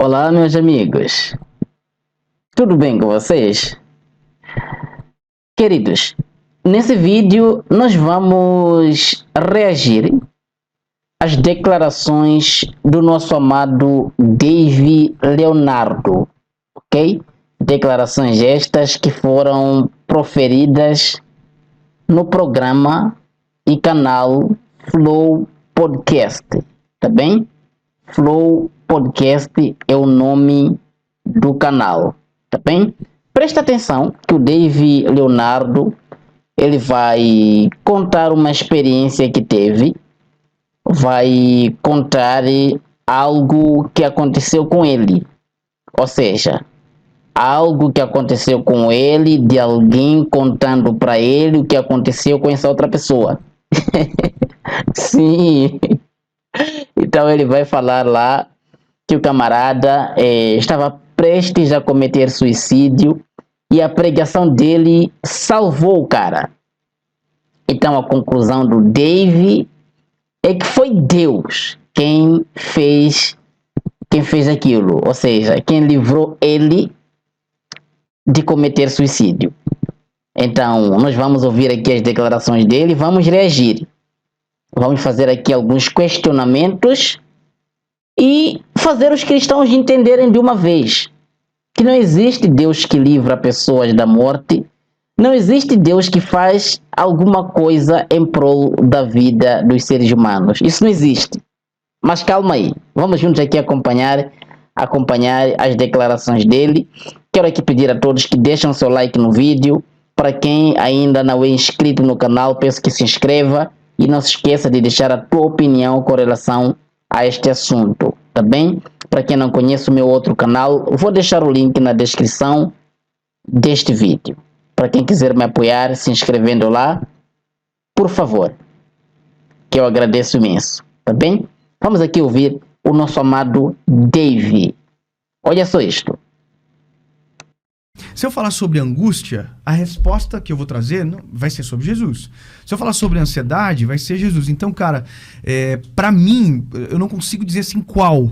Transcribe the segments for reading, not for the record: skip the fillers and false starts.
Olá, meus amigos. Tudo bem com vocês? Queridos, nesse vídeo nós vamos reagir às declarações do nosso amado Dave Leonardo, ok? Declarações estas que foram proferidas no programa e canal Flow Podcast, tá bem? Flow Podcast é o nome do canal, tá bem? Presta atenção que o Dave Leonardo, ele vai contar uma experiência que teve, vai contar algo que aconteceu com ele, ou seja, algo que aconteceu com ele, de alguém contando para ele o que aconteceu com essa outra pessoa. Sim, então ele vai falar lá que o camarada estava prestes a cometer suicídio e a pregação dele salvou o cara. Então a conclusão do Dave é que foi Deus quem fez aquilo, ou seja, quem livrou ele de cometer suicídio. Então nós vamos ouvir aqui as declarações dele, vamos reagir, vamos fazer aqui alguns questionamentos e fazer os cristãos entenderem de uma vez que não existe Deus que livra pessoas da morte, não existe Deus que faz alguma coisa em prol da vida dos seres humanos. Isso não existe. Mas calma aí, vamos juntos aqui acompanhar as declarações dele. Quero aqui pedir a todos que deixem o seu like no vídeo. Para quem ainda não é inscrito no canal, peço que se inscreva e não se esqueça de deixar a tua opinião com relação a este assunto, tá bem? Para quem não conhece o meu outro canal, vou deixar o link na descrição deste vídeo. Para quem quiser me apoiar, se inscrevendo lá, por favor, que eu agradeço imenso, tá bem? Vamos aqui ouvir o nosso amado Dave. Olha só isto. Se eu falar sobre angústia, a resposta que eu vou trazer vai ser sobre Jesus. Se eu falar sobre ansiedade, vai ser Jesus. Então, cara, pra mim, eu não consigo dizer assim qual.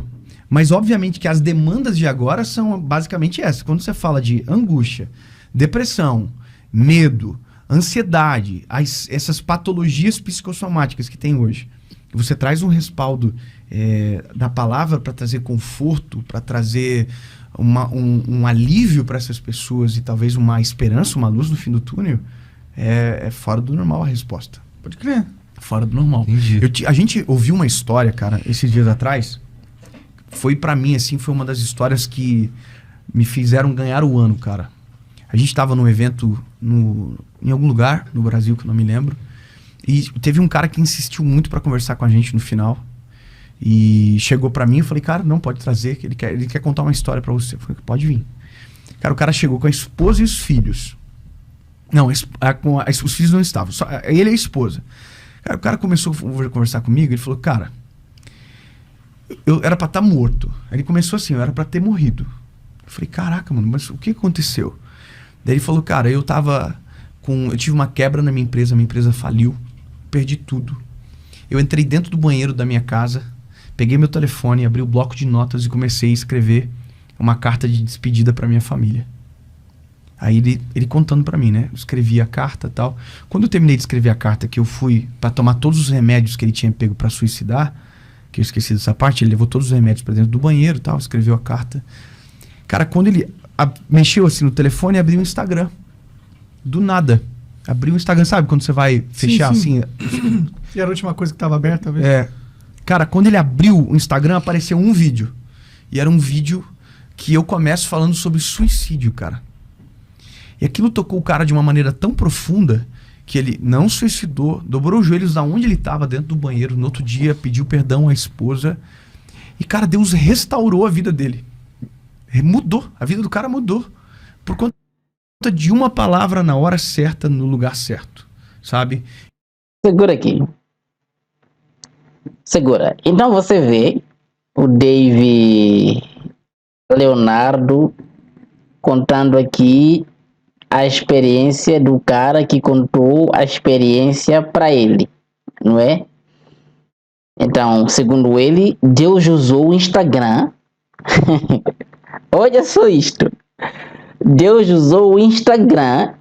Mas, obviamente, que as demandas de agora são basicamente essas. Quando você fala de angústia, depressão, medo, ansiedade, essas patologias psicossomáticas que tem hoje, você traz um respaldo da palavra para trazer conforto, para trazer um alívio para essas pessoas e talvez uma esperança, uma luz no fim do túnel, é fora do normal a resposta. Pode crer. Fora do normal. A gente ouviu uma história, cara, esses dias atrás. Foi pra mim, assim, foi uma das histórias que me fizeram ganhar o ano, cara. A gente tava num evento em algum lugar no Brasil, que eu não me lembro. E teve um cara que insistiu muito pra conversar com a gente no final. E chegou pra mim e eu falei, cara, não, pode trazer, que ele quer contar uma história pra você. Eu falei, pode vir. Cara, o cara chegou com a esposa e os filhos. Não, os filhos não estavam, só ele e a esposa. Cara, o cara começou a conversar comigo, ele falou, cara, eu era pra estar morto. Aí ele começou assim, eu era pra ter morrido. Eu falei, caraca, mano, mas o que aconteceu? Daí ele falou, cara, eu tive uma quebra na minha empresa faliu, perdi tudo. Eu entrei dentro do banheiro da minha casa, peguei meu telefone, abri o bloco de notas e comecei a escrever uma carta de despedida pra minha família. Aí ele contando pra mim, né? Eu escrevi a carta e tal. Quando eu terminei de escrever a carta, que eu fui pra tomar todos os remédios que ele tinha pego pra suicidar, que eu esqueci dessa parte, ele levou todos os remédios pra dentro do banheiro e tal, escreveu a carta. Cara, quando ele mexeu assim no telefone, abriu o Instagram. Do nada. Abriu o Instagram, sabe? Quando você vai fechar sim. assim... E era a última coisa que tava aberta, talvez? Cara, quando ele abriu o Instagram, apareceu um vídeo. E era um vídeo que eu começo falando sobre suicídio, cara. E aquilo tocou o cara de uma maneira tão profunda que ele não suicidou, dobrou os joelhos da onde ele estava, dentro do banheiro. No outro dia, pediu perdão à esposa. E, cara, Deus restaurou a vida dele. Mudou. A vida do cara mudou. Por conta de uma palavra na hora certa, no lugar certo. Sabe? Segura aqui. Segura. Então você vê o Dave Leonardo contando aqui a experiência do cara que contou a experiência para ele, não é? Então, segundo ele, Deus usou o Instagram Olha só isto. Deus usou o Instagram,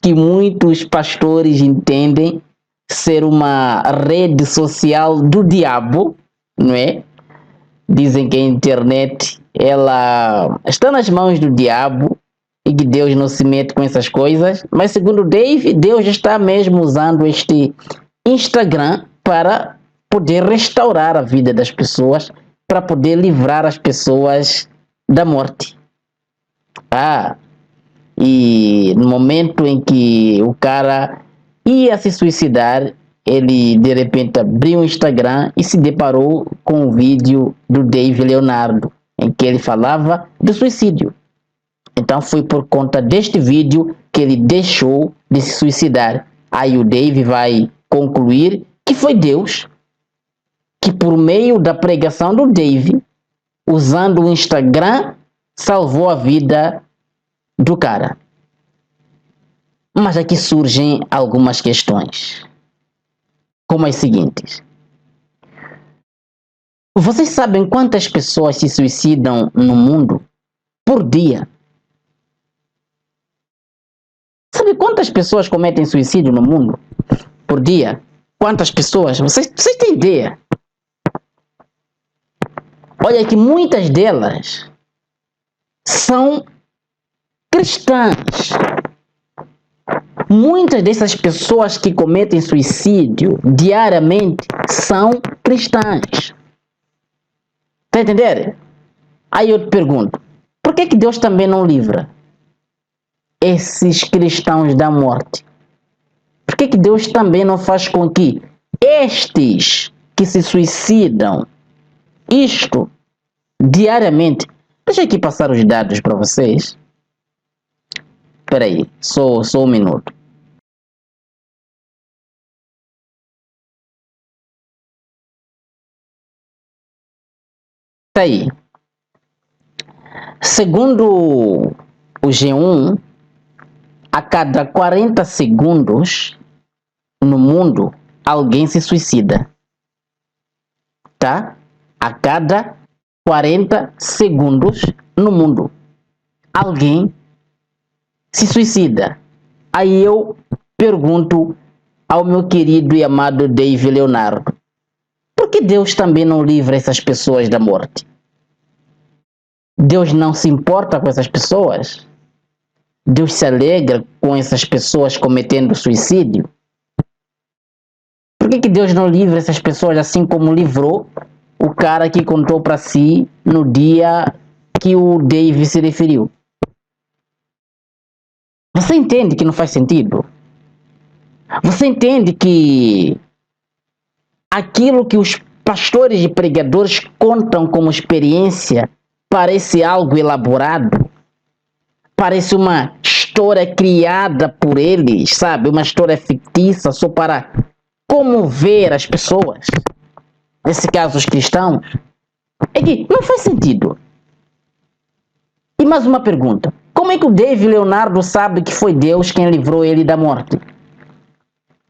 que muitos pastores entendem ser uma rede social do diabo, não é? Dizem que a internet ela está nas mãos do diabo e que Deus não se mete com essas coisas, mas segundo Dave, Deus está mesmo usando este Instagram para poder restaurar a vida das pessoas, para poder livrar as pessoas da morte. E no momento em que o cara ia se suicidar, ele de repente abriu o Instagram e se deparou com o vídeo do Dave Leonardo, em que ele falava do suicídio. Então foi por conta deste vídeo que ele deixou de se suicidar. Aí o Dave vai concluir que foi Deus que, por meio da pregação do Dave, usando o Instagram, salvou a vida do cara. Mas aqui surgem algumas questões, como as seguintes. Vocês sabem quantas pessoas se suicidam no mundo por dia? Sabe quantas pessoas cometem suicídio no mundo por dia? Quantas pessoas? Vocês têm ideia? Olha que muitas delas são cristãs. Muitas dessas pessoas que cometem suicídio diariamente são cristãs. Tá entendendo? Aí eu te pergunto, por que Deus também não livra esses cristãos da morte? Por que Deus também não faz com que estes que se suicidam, isto diariamente... Deixa eu aqui passar os dados para vocês. Espera aí, só um minuto. Tá aí. Segundo o G1, a cada 40 segundos no mundo, alguém se suicida. Tá? A cada 40 segundos no mundo, alguém se suicida. Aí eu pergunto ao meu querido e amado Dave Leonardo, por que Deus também não livra essas pessoas da morte? Deus não se importa com essas pessoas? Deus se alegra com essas pessoas cometendo suicídio? Por que Deus não livra essas pessoas assim como livrou o cara que contou para si no dia que o Dave se referiu? Você entende que não faz sentido? Você entende que aquilo que os pastores e pregadores contam como experiência parece algo elaborado? Parece uma história criada por eles, sabe? Uma história fictícia só para comover as pessoas. Nesse caso, os cristãos. É que não faz sentido. E mais uma pergunta. Como é que o Dave Leonardo sabe que foi Deus quem livrou ele da morte?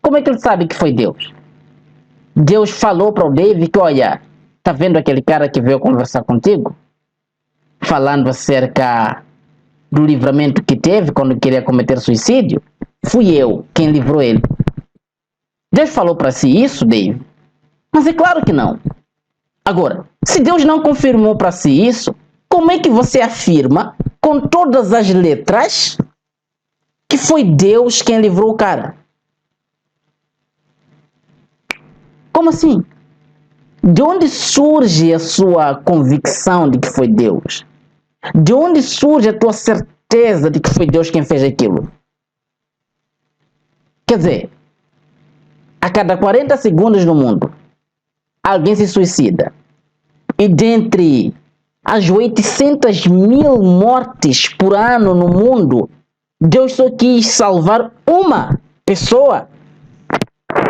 Como é que ele sabe que foi Deus? Deus falou para o Dave que, olha, tá vendo aquele cara que veio conversar contigo? Falando acerca do livramento que teve quando queria cometer suicídio? Fui eu quem livrou ele. Deus falou para si isso, Dave? Mas é claro que não. Agora, se Deus não confirmou para si isso, como é que você afirma com todas as letras que foi Deus quem livrou o cara? Como assim? De onde surge a sua convicção de que foi Deus? De onde surge a tua certeza de que foi Deus quem fez aquilo? Quer dizer, a cada 40 segundos no mundo, alguém se suicida. E dentre as 800 mil mortes por ano no mundo, Deus só quis salvar uma pessoa.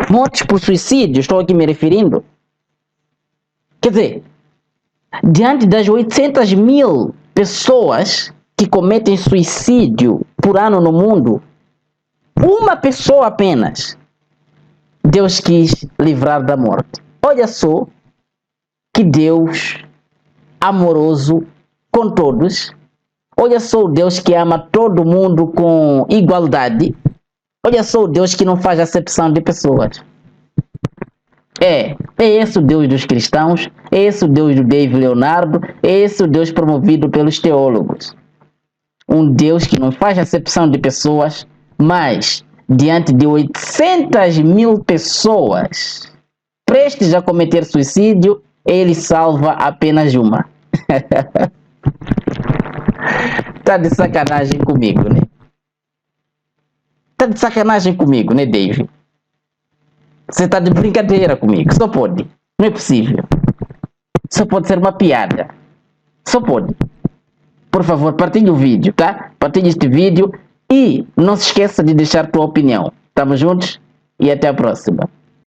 Mortes por suicídio, estou aqui me referindo. Quer dizer, diante das 800 mil pessoas que cometem suicídio por ano no mundo, uma pessoa apenas Deus quis livrar da morte. Olha só que Deus amoroso com todos. Olha só o Deus que ama todo mundo com igualdade. Olha só o Deus que não faz acepção de pessoas. É esse o Deus dos cristãos, é esse o Deus do David Leonardo, é esse o Deus promovido pelos teólogos. Um Deus que não faz acepção de pessoas, mas diante de 800.000 pessoas prestes a cometer suicídio, ele salva apenas uma. Tá de sacanagem comigo, né? Tá de sacanagem comigo, né, David? Você tá de brincadeira comigo. Só pode. Não é possível. Só pode ser uma piada. Só pode. Por favor, partilhe o vídeo, tá? Partilhe este vídeo e não se esqueça de deixar tua opinião. Tamo juntos e até a próxima.